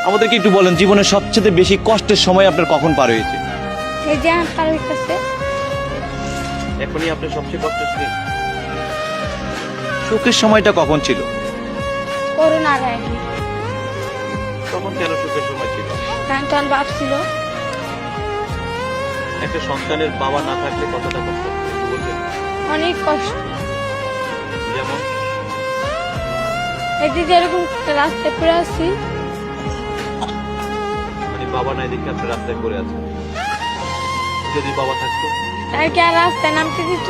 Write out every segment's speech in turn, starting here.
আমাদেরকে একটু বলেন, জীবনের সবচেয়ে বেশি কষ্টের সময় আপনার কখন পার হয়েছে? এই যে পার হইতেছে। এখনই আপনার সবচেয়ে কষ্টের দিন। সুখের সময়টা কখন ছিল? করোনার আগে। তখন কেন সুখের সময় ছিল? কারণ তখন বাপ ছিল। একটা সন্তানের বাবা না থাকলে কতটা কষ্ট হয় একটু বলবেন? অনেক কষ্ট। যেমন একদিন যেরকম রাস্তায় পড়ে আছি, মানে বাবা নাই দেখে আপনি রাস্তায় পড়ে আছেন। যদি বাবা থাকতো? আর কি আর রাস্তায় নামতে দিত?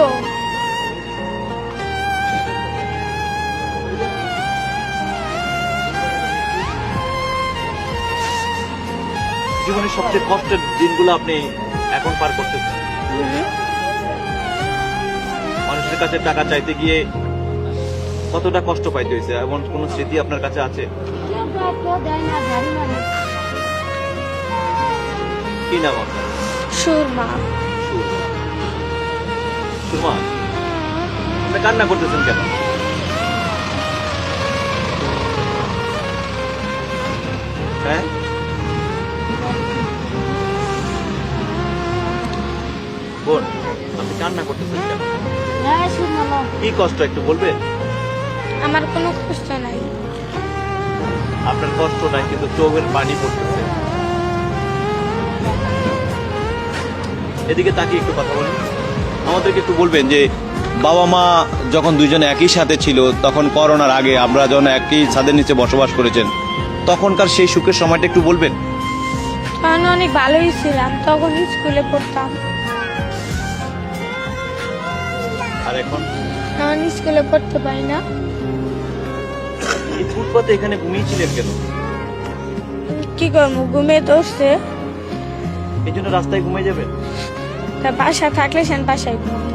জীবনের সবচেয়ে কষ্টের দিনগুলো আপনি এখন পার করতেছেন। মানুষের কাছে টাকা চাইতে গিয়ে কতটা কষ্ট পাইতে হয়েছে, এমন কোন স্মৃতি আপনার কাছে আছে? কি নাম আপনার? সুরমা। সুরমা, আপনি কান্না করতেছেন কেন? হ্যাঁ, বোন, আপনি কান্না করতেছেন কেন? কি কষ্ট একটু বলবেন? আমার কোনো কষ্ট নাই। আপনার কষ্ট নাই, কিন্তু চোখের পানি পড়তেছে। এদিকে তাকিয়ে একটু কথা বলেন। আমাদেরকে একটু বলবেন যে বাবা মা যখন দুইজনে একই সাথে ছিল, তখন করোনার আগে আমরা যখন একই ছাদের নিচে বসবাস করেছেন, তখনকার সেই সুখের সময়টা একটু বলবেন? তখন অনেক ভালোই ছিলাম, তখন স্কুলে পড়তাম। আর এখন এখন স্কুলে পড়তে পারি না। এই ফুটপাতে এখানে ঘুমিয়েছিলেন কেন? কি করবো, ঘুমিয়ে ধরছে। এই জন্য রাস্তায় ঘুমিয়ে যাবেন? তা বাসা থাকলে সেন বাসায় ঘুমাবো।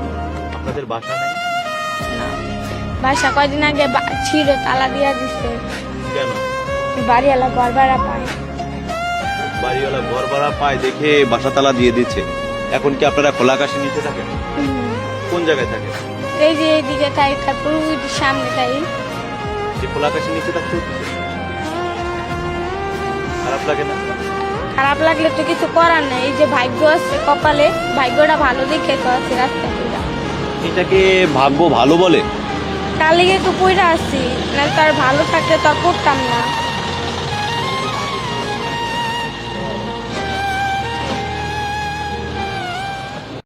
আপনাদের বাসা নেই? বাসা কয়দিন আগে ছিল, তালা দিয়া দিছে। কেন? বাড়িওয়ালা ঘর ভাড়া পায়। বাড়িওয়ালা ঘর ভাড়া পায় দেখে বাসা তালা দিয়ে দিচ্ছে। এখন কি আপনারা খোলা আকাশের নিচে থাকেন? কোন জায়গায় থাকেন? এই যে এইদিকে তাই, তারপর ওই যে সামনে তাই। যে খোলা আকাশের নিচে থাকতে হচ্ছে, খারাপ লাগে না? খারাপ লাগলে তো কিছু করার নাই। এই যে ভাগ্য আছে কপালে, ভাগ্যটা ভালো দেখে তো আছে রাস্তায় পইরা। এটাকে ভাগ্য ভালো বলে? তার লেগে তো পইরা আছি, না তার ভালো থাকলে তো আর করতাম না।